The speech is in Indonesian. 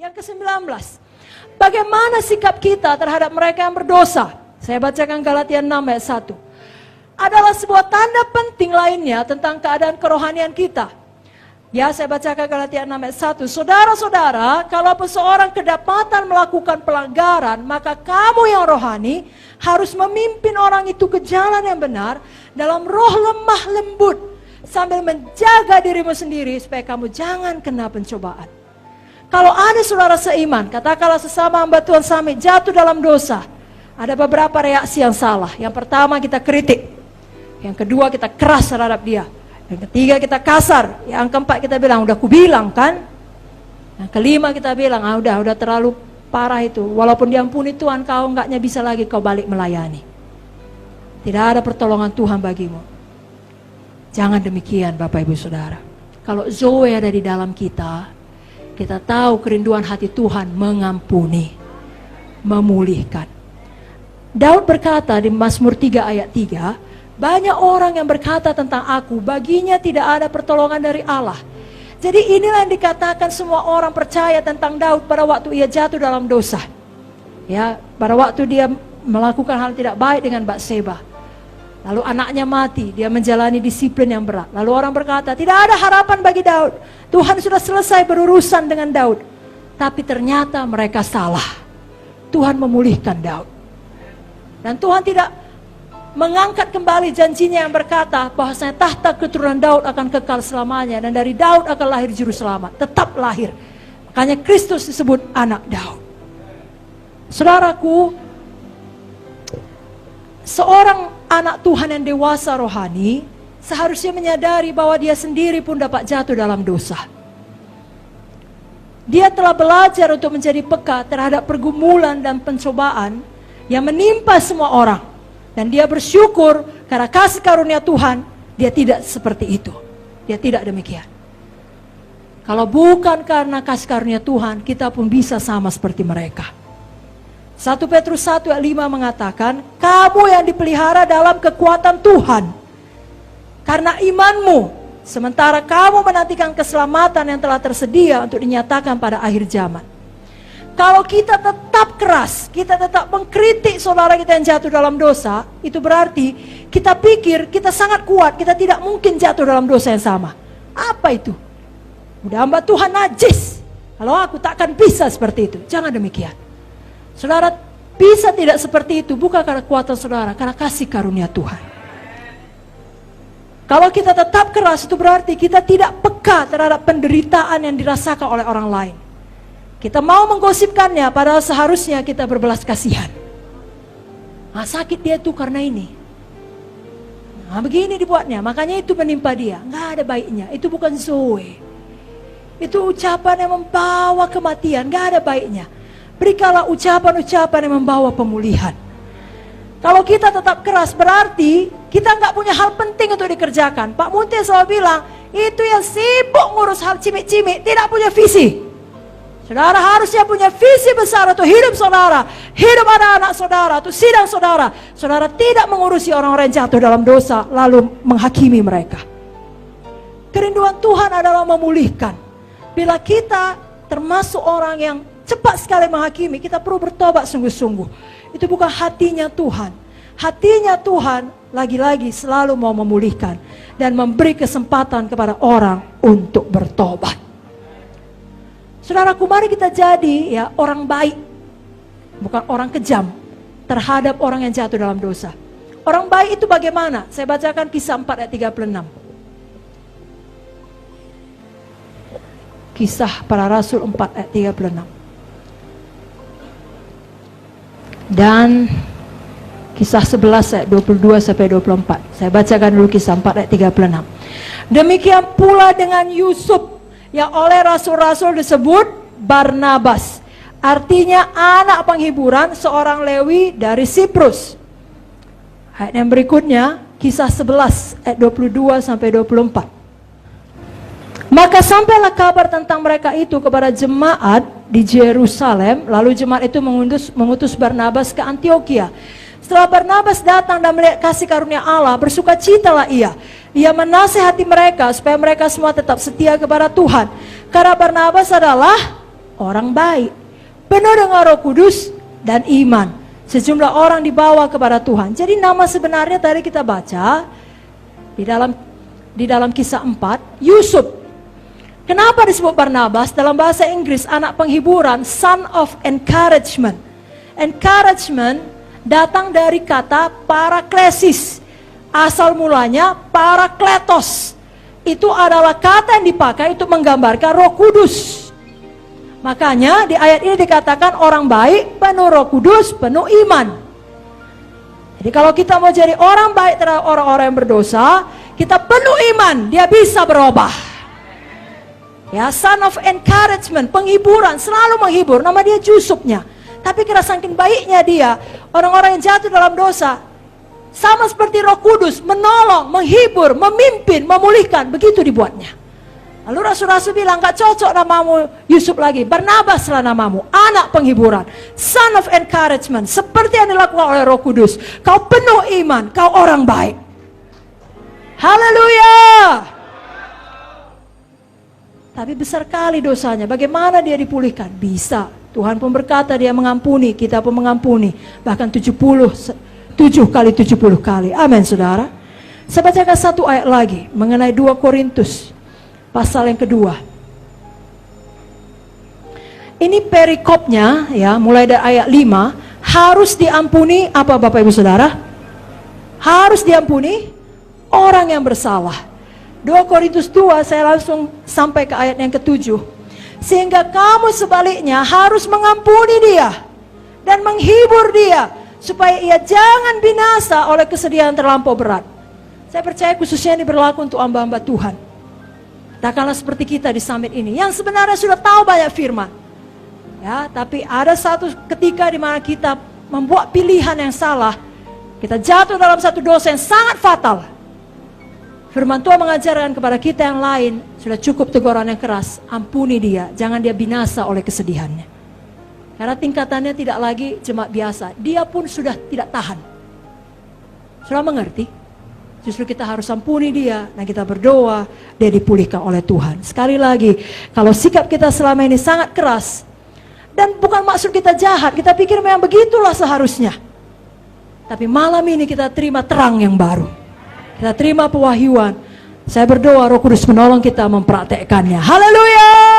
Yang ke-19, bagaimana sikap kita terhadap mereka yang berdosa? Saya bacakan Galatia 6 ayat 1. Adalah sebuah tanda penting lainnya tentang keadaan kerohanian kita. Ya, saya bacakan Galatia 6 ayat 1. Saudara-saudara, kalau seseorang kedapatan melakukan pelanggaran, maka kamu yang rohani harus memimpin orang itu ke jalan yang benar dalam roh lemah lembut, sambil menjaga dirimu sendiri supaya kamu jangan kena pencobaan. Kalau ada saudara seiman, katakanlah sesama hamba Tuhan Sami jatuh dalam dosa, ada beberapa reaksi yang salah. Yang pertama, kita kritik. Yang kedua, kita keras terhadap dia. Yang ketiga, kita kasar. Yang keempat, kita bilang, udah kubilang kan. Yang kelima, kita bilang, udah terlalu parah itu. Walaupun diampuni Tuhan, kau enggaknya bisa lagi kau balik melayani. Tidak ada pertolongan Tuhan bagimu. Jangan demikian Bapak Ibu Saudara. Kalau Zoe ada di dalam kita tahu kerinduan hati Tuhan mengampuni, memulihkan. Daud berkata di Mazmur 3 ayat 3, banyak orang yang berkata tentang aku, baginya tidak ada pertolongan dari Allah. Jadi inilah yang dikatakan semua orang percaya tentang Daud pada waktu ia jatuh dalam dosa. Ya, pada waktu dia melakukan hal tidak baik dengan Batseba. Lalu anaknya mati, dia menjalani disiplin yang berat. Lalu orang berkata, tidak ada harapan bagi Daud. Tuhan sudah selesai berurusan dengan Daud. Tapi ternyata mereka salah. Tuhan memulihkan Daud. Dan Tuhan tidak mengangkat kembali janjinya yang berkata bahwasanya tahta keturunan Daud akan kekal selamanya. Dan dari Daud akan lahir juru selamat. Tetap lahir. Makanya Kristus disebut anak Daud. Saudaraku, seorang anak Tuhan yang dewasa rohani seharusnya menyadari bahwa dia sendiri pun dapat jatuh dalam dosa. Dia telah belajar untuk menjadi peka terhadap pergumulan dan pencobaan yang menimpa semua orang. Dan dia bersyukur karena kasih karunia Tuhan, dia tidak seperti itu. Dia tidak demikian. Kalau bukan karena kasih karunia Tuhan, kita pun bisa sama seperti mereka. 1 Petrus 1 ayat 5 mengatakan, kamu yang dipelihara dalam kekuatan Tuhan karena imanmu, sementara kamu menantikan keselamatan yang telah tersedia untuk dinyatakan pada akhir zaman. Kalau kita tetap keras, kita tetap mengkritik saudara kita yang jatuh dalam dosa, itu berarti kita pikir kita sangat kuat, kita tidak mungkin jatuh dalam dosa yang sama. Apa itu? Udah hamba Tuhan najis, kalau aku takkan bisa seperti itu. Jangan demikian. Saudara bisa tidak seperti itu bukan karena kekuatan saudara, karena kasih karunia Tuhan. Kalau kita tetap keras, itu berarti kita tidak peka terhadap penderitaan yang dirasakan oleh orang lain. Kita mau menggosipkannya, padahal seharusnya kita berbelas kasihan. Sakit dia tuh karena ini. Begini dibuatnya, makanya itu menimpa dia. Nggak ada baiknya, itu bukan Zoe. Itu ucapan yang membawa kematian, nggak ada baiknya. Berikanlah ucapan-ucapan yang membawa pemulihan. Kalau kita tetap keras, berarti kita nggak punya hal penting untuk dikerjakan. Pak Munti selalu bilang, itu yang sibuk ngurus hal cimik-cimik, tidak punya visi. Saudara harusnya punya visi besar untuk hidup saudara, hidup anak-anak saudara, untuk sidang saudara. Saudara tidak mengurusi orang-orang yang jatuh dalam dosa, lalu menghakimi mereka. Kerinduan Tuhan adalah memulihkan. Bila kita termasuk orang yang cepat sekali menghakimi, kita perlu bertobat sungguh-sungguh. Itu bukan hatinya Tuhan. Hatinya Tuhan lagi-lagi selalu mau memulihkan dan memberi kesempatan kepada orang untuk bertobat. Saudaraku, mari kita jadi ya orang baik, bukan orang kejam terhadap orang yang jatuh dalam dosa. Orang baik itu bagaimana? Saya bacakan Kisah 4 ayat 36. Kisah Para Rasul 4 ayat 36. Dan Kisah 11 ayat 22 sampai 24. Saya bacakan dulu Kisah 4 ayat 36. Demikian pula dengan Yusuf yang oleh rasul-rasul disebut Barnabas. Artinya anak penghiburan, seorang Lewi dari Siprus. Ayat yang berikutnya Kisah 11 ayat 22 sampai 24. Maka sampailah kabar tentang mereka itu kepada jemaat di Yerusalem. Lalu jemaat itu mengutus Barnabas ke Antioquia. Setelah Barnabas datang dan melihat kasih karunia Allah, bersukacitalah ia. Ia menasihati mereka supaya mereka semua tetap setia kepada Tuhan. Karena Barnabas adalah orang baik, penuh dengan Roh Kudus dan iman. Sejumlah orang dibawa kepada Tuhan. Jadi nama sebenarnya tadi kita baca di dalam kisah 4, Yusuf. Kenapa disebut Barnabas? Dalam bahasa Inggris anak penghiburan, son of encouragement. Encouragement datang dari kata paraklesis. Asal mulanya parakletos. Itu adalah kata yang dipakai untuk menggambarkan Roh Kudus. Makanya di ayat ini dikatakan orang baik, penuh Roh Kudus, penuh iman. Jadi kalau kita mau jadi orang baik terhadap orang-orang yang berdosa, kita penuh iman, dia bisa berubah. Ya, son of encouragement, penghiburan, selalu menghibur. Nama dia Yusufnya. Tapi karena saking baiknya dia, orang-orang yang jatuh dalam dosa, sama seperti Roh Kudus, menolong, menghibur, memimpin, memulihkan. Begitu dibuatnya. Lalu rasul-rasul bilang, gak cocok namamu Yusuf lagi. Barnabaslah namamu, anak penghiburan, son of encouragement. Seperti yang dilakukan oleh Roh Kudus. Kau penuh iman, kau orang baik. Haleluya. Tapi besar kali dosanya. Bagaimana dia dipulihkan? Bisa. Tuhan pun berkata dia mengampuni, kita pun mengampuni. Bahkan 7 kali 70 kali. Amin, saudara. Saya bacakan satu ayat lagi mengenai 2 Korintus pasal yang kedua. Ini perikopnya ya, mulai dari ayat 5. Harus diampuni apa Bapak Ibu Saudara? Harus diampuni orang yang bersalah. 2 Korintus 2, saya langsung sampai ke ayat yang ke-7. Sehingga kamu sebaliknya harus mengampuni dia dan menghibur dia, supaya ia jangan binasa oleh kesedihan terlampau berat. Saya percaya khususnya ini berlaku untuk hamba-hamba Tuhan. Katakanlah seperti kita di summit ini, yang sebenarnya sudah tahu banyak firman. Ya, tapi ada satu ketika di mana kita membuat pilihan yang salah. Kita jatuh dalam satu dosa yang sangat fatal. Firman Tuhan mengajarkan kepada kita yang lain, sudah cukup teguran yang keras. Ampuni dia, jangan dia binasa oleh kesedihannya. Karena tingkatannya tidak lagi jemaat biasa. Dia pun sudah tidak tahan. Sudah mengerti? Justru kita harus ampuni dia. Dan kita berdoa, dia dipulihkan oleh Tuhan. Sekali lagi, kalau sikap kita selama ini sangat keras. Dan bukan maksud kita jahat. Kita pikir memang begitulah seharusnya. Tapi malam ini kita terima terang yang baru. Kita terima pewahyuan. Saya berdoa Roh Kudus menolong kita mempraktekkannya. Haleluya!